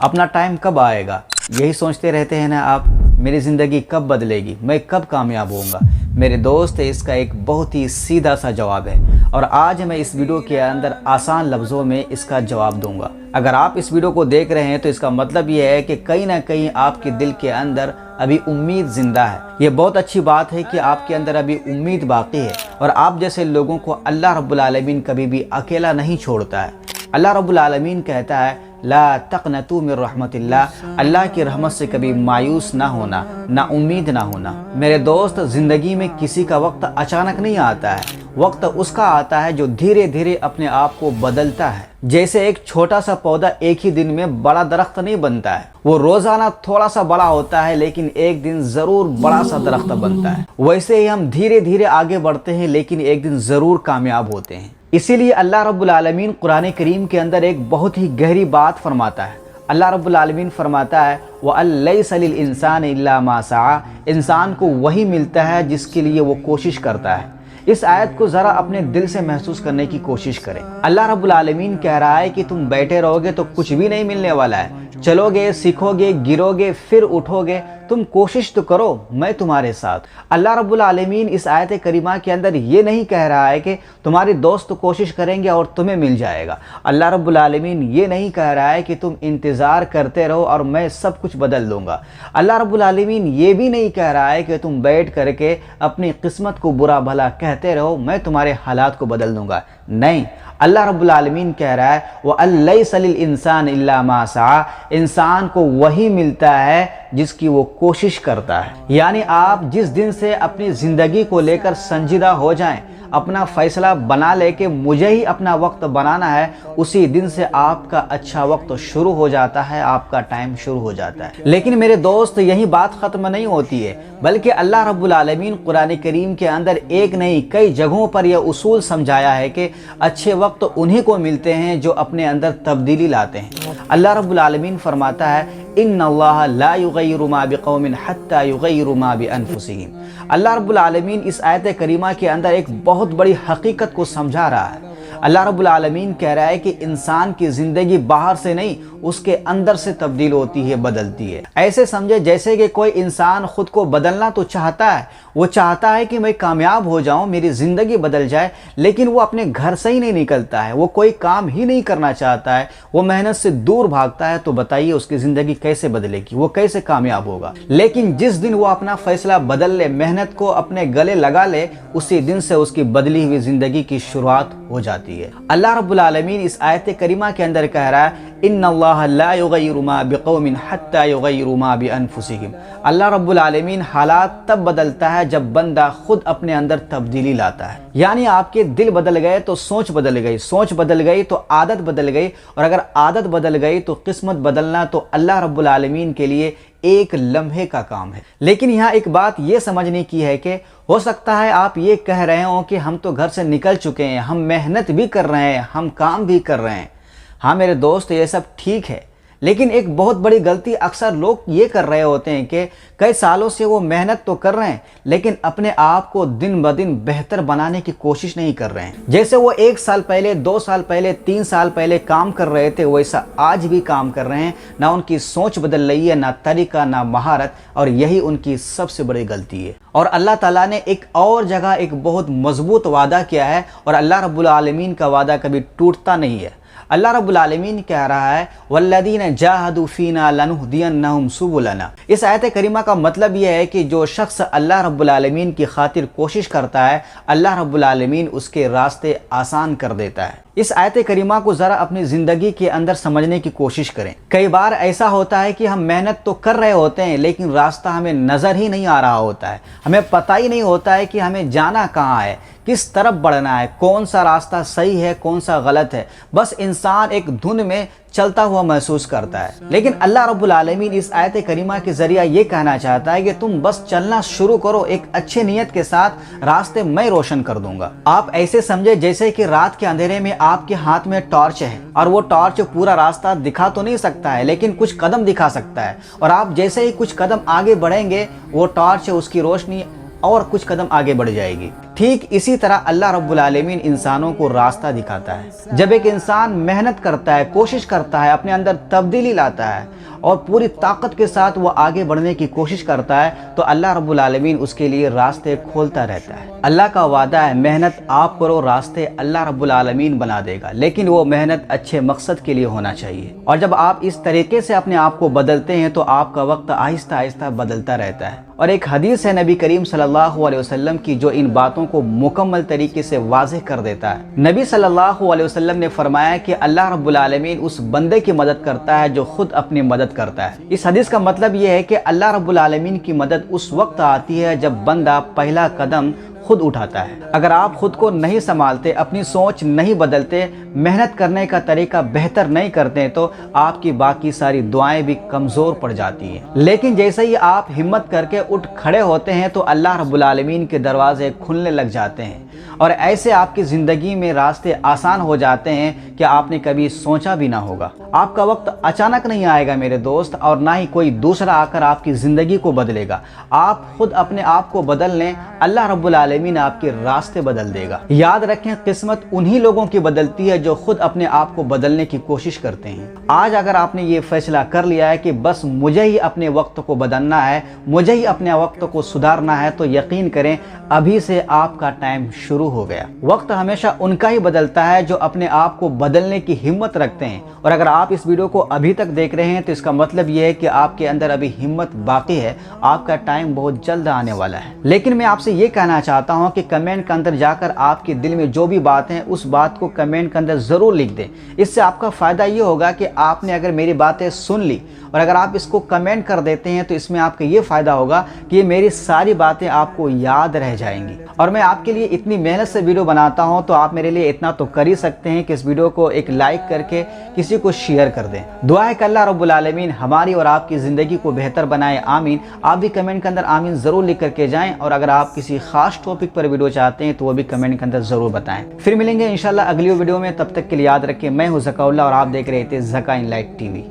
अपना टाइम कब आएगा, यही सोचते रहते हैं ना आप। मेरी ज़िंदगी कब बदलेगी, मैं कब कामयाब होऊंगा। मेरे दोस्त, इसका एक बहुत ही सीधा सा जवाब है और आज मैं इस वीडियो के अंदर आसान लफ्ज़ों में इसका जवाब दूंगा। अगर आप इस वीडियो को देख रहे हैं तो इसका मतलब ये है कि कहीं ना कहीं आपके दिल के अंदर अभी उम्मीद जिंदा है। ये बहुत अच्छी बात है कि आपके अंदर अभी उम्मीद बाकी है और आप जैसे लोगों को अल्लाह रब्बुल आलमीन कभी भी अकेला नहीं छोड़ता है। अल्लाह रब्बुल आलमीन कहता है ला तक़नतू मिर रहमतिल्लाह, अल्लाह की रहमत से कभी मायूस ना होना, ना उम्मीद ना होना। मेरे दोस्त, ज़िंदगी में किसी का वक्त अचानक नहीं आता है। वक्त उसका आता है जो धीरे धीरे अपने आप को बदलता है। जैसे एक छोटा सा पौधा एक ही दिन में बड़ा दरख्त नहीं बनता है, वो रोजाना थोड़ा सा बड़ा होता है लेकिन एक दिन जरूर बड़ा सा दरख्त बनता है। वैसे ही हम धीरे धीरे आगे बढ़ते हैं लेकिन एक दिन जरूर कामयाब होते हैं। इसीलिए अल्लाह रब्बुल आलमीन कुरान करीम के अंदर एक बहुत ही गहरी बात फरमाता है। अल्लाह रब्बुल आलमीन फरमाता है वअलैसा लिल इंसान इल्ला मा सआ, इंसान को वही मिलता है जिसके लिए वो कोशिश करता है। इस आयत को ज़रा अपने दिल से महसूस करने की कोशिश करें। अल्लाह रब्बुल आलमीन कह रहा है कि तुम बैठे रहोगे तो कुछ भी नहीं मिलने वाला है। चलोगे, सीखोगे, गिरोगे, फिर उठोगे, तुम कोशिश तो करो, मैं तुम्हारे साथ। अल्लाह रब्बुल आलमीन इस आयत करीमा के अंदर ये नहीं कह रहा है कि तुम्हारे दोस्त कोशिश करेंगे और तुम्हें मिल जाएगा। अल्लाह रब्बुल आलमीन ये नहीं कह रहा है कि तुम इंतज़ार करते रहो और मैं सब कुछ बदल दूंगा। अल्लाह रब्बुल आलमीन ये भी नहीं कह रहा है कि तुम बैठ करके अपनी किस्मत को बुरा भला कहते रहो, मैं तुम्हारे हालात को बदल दूंगा। नहीं, अल्लाह रब्बुल आलमीन कह रहा है वअलैसा लिल इंसान इल्ला मा सआ, इंसान को वही मिलता है जिसकी वो कोशिश करता है। यानी आप जिस दिन से अपनी ज़िंदगी को लेकर संजीदा हो जाएं, अपना फैसला बना ले कि मुझे ही अपना वक्त बनाना है, उसी दिन से आपका अच्छा वक्त शुरू हो जाता है, आपका टाइम शुरू हो जाता है। लेकिन मेरे दोस्त, यही बात ख़त्म नहीं होती है, बल्कि अल्लाह रब्बुल आलमीन कुरान करीम के अंदर एक नहीं कई जगहों पर यह उसूल समझाया है कि अच्छे वक्त उन्हीं को मिलते हैं जो अपने अंदर तब्दीली लाते हैं। अल्लाह रब्बुल आलमीन फरमाता है इन्नल्लाह ला युगय्यिरु मा बिक़ौमिन हत्ता युगय्यिरु मा बिअनफुसिहिम। अल्लाह रब्बुल आलमीन इस आयत करीमा के अंदर एक बहुत बड़ी हकीकत को समझा रहा है। अल्लाह रब्बुल आलमीन कह रहा है कि इंसान की ज़िंदगी बाहर से नहीं, उसके अंदर से तब्दील होती है, बदलती है। ऐसे समझे जैसे कि कोई इंसान खुद को बदलना तो चाहता है, वो चाहता है कि मैं कामयाब हो जाऊं, मेरी ज़िंदगी बदल जाए, लेकिन वो अपने घर से ही नहीं निकलता है, वो कोई काम ही नहीं करना चाहता है, वो मेहनत से दूर भागता है। तो बताइए उसकी ज़िंदगी कैसे बदलेगी, वो कैसे कामयाब होगा। लेकिन जिस दिन वो अपना फैसला बदल ले, मेहनत को अपने गले लगा ले, उसी दिन से उसकी बदली हुई ज़िंदगी की शुरुआत हो जाती है। अल्लाह रब्बुल आलमीन इस आयत करीमा के अंदर कह रहा है इन्नल्लाह ला युगय्यिरु मा बिक़ौमिन हत्ता युगय्यिरु मा बिअनफुसिहिम। अल्लाह रब्बुल आलमीन हालात तब बदलता है जब बंदा खुद अपने अंदर तब्दीली लाता है। यानी आपके दिल बदल गए तो सोच बदल गई, सोच बदल गई तो आदत बदल गई, और अगर आदत बदल गई तो किस्मत बदलना तो अल्लाह रब्बुल आलमीन के लिए एक लम्हे का काम है। लेकिन यहाँ एक बात ये समझने की है कि हो सकता है आप ये कह रहे हो कि हम तो घर से निकल चुके हैं, हम मेहनत भी कर रहे हैं, हम काम भी कर रहे हैं। हाँ मेरे दोस्त, ये सब ठीक है, लेकिन एक बहुत बड़ी गलती अक्सर लोग ये कर रहे होते हैं कि कई सालों से वो मेहनत तो कर रहे हैं लेकिन अपने आप को दिन ब दिन बेहतर बनाने की कोशिश नहीं कर रहे हैं। जैसे वो 1 साल पहले, 2 साल पहले, 3 साल पहले काम कर रहे थे, वैसा आज भी काम कर रहे हैं। ना उनकी सोच बदल रही है, ना तरीका, ना महारत, और यही उनकी सबसे बड़ी गलती है। और अल्लाह ताला ने एक और जगह एक बहुत मजबूत वादा किया है, और अल्लाह रब्बुल आलमीन का वादा कभी टूटता नहीं है। अल्लाह रब्बुल आलमीन कह रहा है वल्लदीन जाहदू फीना लनुहदियन्नहुम सुबुलना। इस आयत करीमा का मतलब यह है कि जो शख्स अल्लाह रब्बुल आलमीन की खातिर कोशिश करता है, अल्लाह रब्बुल आलमीन उसके रास्ते आसान कर देता है। इस आयत करीमा को ज़रा अपनी ज़िंदगी के अंदर समझने की कोशिश करें। कई बार ऐसा होता है कि हम मेहनत तो कर रहे होते हैं लेकिन रास्ता हमें नज़र ही नहीं आ रहा होता है, हमें पता ही नहीं होता है कि हमें जाना कहाँ है, किस तरफ बढ़ना है, कौन सा रास्ता सही है, कौन सा गलत है। बस इंसान एक धुन में चलता हुआ महसूस करता है। लेकिन अल्लाह रब्बुल आलमीन इस आयत करीमा के जरिए ये कहना चाहता है कि तुम बस चलना शुरू करो एक अच्छे नियत के साथ, रास्ते मैं रोशन कर दूंगा। आप ऐसे समझे जैसे कि रात के अंधेरे में आपके हाथ में टॉर्च है, और वो टॉर्च पूरा रास्ता दिखा तो नहीं सकता है लेकिन कुछ कदम दिखा सकता है, और आप जैसे ही कुछ कदम आगे बढ़ेंगे वो टॉर्च उसकी रोशनी और कुछ कदम आगे बढ़ जाएगी। ٹھیک اسی طرح اللہ رب العالمین انسانوں کو راستہ دکھاتا ہے۔ جب ایک انسان محنت کرتا ہے، کوشش کرتا ہے، اپنے اندر تبدیلی لاتا ہے اور پوری طاقت کے ساتھ وہ آگے بڑھنے کی کوشش کرتا ہے تو اللہ رب العالمین اس کے لیے راستے کھولتا رہتا ہے۔ اللہ کا وعدہ ہے محنت آپ کرو، راستے اللہ رب العالمین بنا دے گا، لیکن وہ محنت اچھے مقصد کے لیے ہونا چاہیے۔ اور جب آپ اس طریقے سے اپنے آپ کو بدلتے ہیں تو آپ کا وقت آہستہ آہستہ بدلتا رہتا ہے۔ اور ایک حدیث ہے نبی کریم صلی اللہ علیہ وسلم کی جو ان باتوں کو مکمل طریقے سے واضح کر دیتا ہے۔ نبی صلی اللہ علیہ وسلم نے فرمایا کہ اللہ رب العالمین اس بندے کی مدد کرتا ہے جو خود اپنی مدد کرتا ہے۔ اس حدیث کا مطلب یہ ہے کہ اللہ رب العالمین کی مدد اس وقت آتی ہے جب بندہ پہلا قدم خود اٹھاتا ہے۔ اگر آپ خود کو نہیں سنبھالتے، اپنی سوچ نہیں بدلتے، محنت کرنے کا طریقہ بہتر نہیں کرتے تو آپ کی باقی ساری دعائیں بھی کمزور پڑ جاتی ہیں۔ لیکن جیسے ہی آپ ہمت کر کے اٹھ کھڑے ہوتے ہیں تو اللہ رب العالمین کے دروازے کھلنے لگ جاتے ہیں اور ایسے آپ کی زندگی میں راستے آسان ہو جاتے ہیں کہ آپ نے کبھی سوچا بھی نہ ہوگا۔ آپ کا وقت اچانک نہیں آئے گا میرے دوست، اور نہ ہی کوئی دوسرا آ کر آپ کی زندگی کو بدلے گا۔ آپ خود اپنے آپ کو بدل لیں، اللہ رب العالمین آپ کے راستے بدل دے گا۔ یاد رکھیں قسمت انہی لوگوں کی بدلتی ہے جو خود اپنے آپ کو بدلنے کی کوشش کرتے ہیں۔ آج اگر آپ نے یہ فیصلہ کر لیا ہے کہ بس مجھے ہی اپنے وقت کو بدلنا ہے، مجھے ہی اپنے وقت کو سدھارنا ہے، تو یقین کریں ابھی سے آپ کا ٹائم شروع ہو گیا۔ وقت ہمیشہ ان کا ہی بدلتا ہے جو اپنے آپ کو بدلنے کی ہمت رکھتے ہیں۔ اور اگر آپ اس ویڈیو کو ابھی تک دیکھ رہے ہیں تو اس کا مطلب یہ ہے کہ آپ کے اندر ابھی ہمت باقی ہے، آپ کا ٹائم بہت جلد آنے والا ہے۔ لیکن میں آپ سے یہ کہنا چاہتا ہوں کہ کمنٹ کے اندر جا کر آپ کے دل میں جو بھی بات ہے اس بات کو کمنٹ کے اندر ضرور لکھ دیں۔ اس سے آپ کا فائدہ یہ ہوگا کہ آپ نے اگر میری باتیں سن لی اور اگر آپ اس کو کمنٹ کر دیتے ہیں تو اس میں آپ کا یہ فائدہ ہوگا کہ یہ میری ساری باتیں آپ کو یاد رہ جائیں گی۔ اور میں آپ کے لیے اتنی محنت سے ویڈیو بناتا ہوں تو آپ میرے لیے اتنا تو کر ہی سکتے ہیں کہ اس ویڈیو کو ایک لائک کر کے کسی کو شیئر کر دیں۔ دعا ہے کہ اللہ رب العالمین ہماری اور آپ کی زندگی کو بہتر بنائے، آمین۔ آپ بھی کمنٹ کے اندر آمین ضرور لکھ کر کے جائیں، اور اگر آپ کسی خاص ٹاپک پر ویڈیو چاہتے ہیں تو وہ بھی کمنٹ کے اندر ضرور بتائیں۔ پھر ملیں گے انشاءاللہ اگلی ویڈیو میں، تب تک کے لیے یاد رکھیں میں ہوں ذکا اللہ اور آپ دیکھ رہے تھے Zaka in light T V.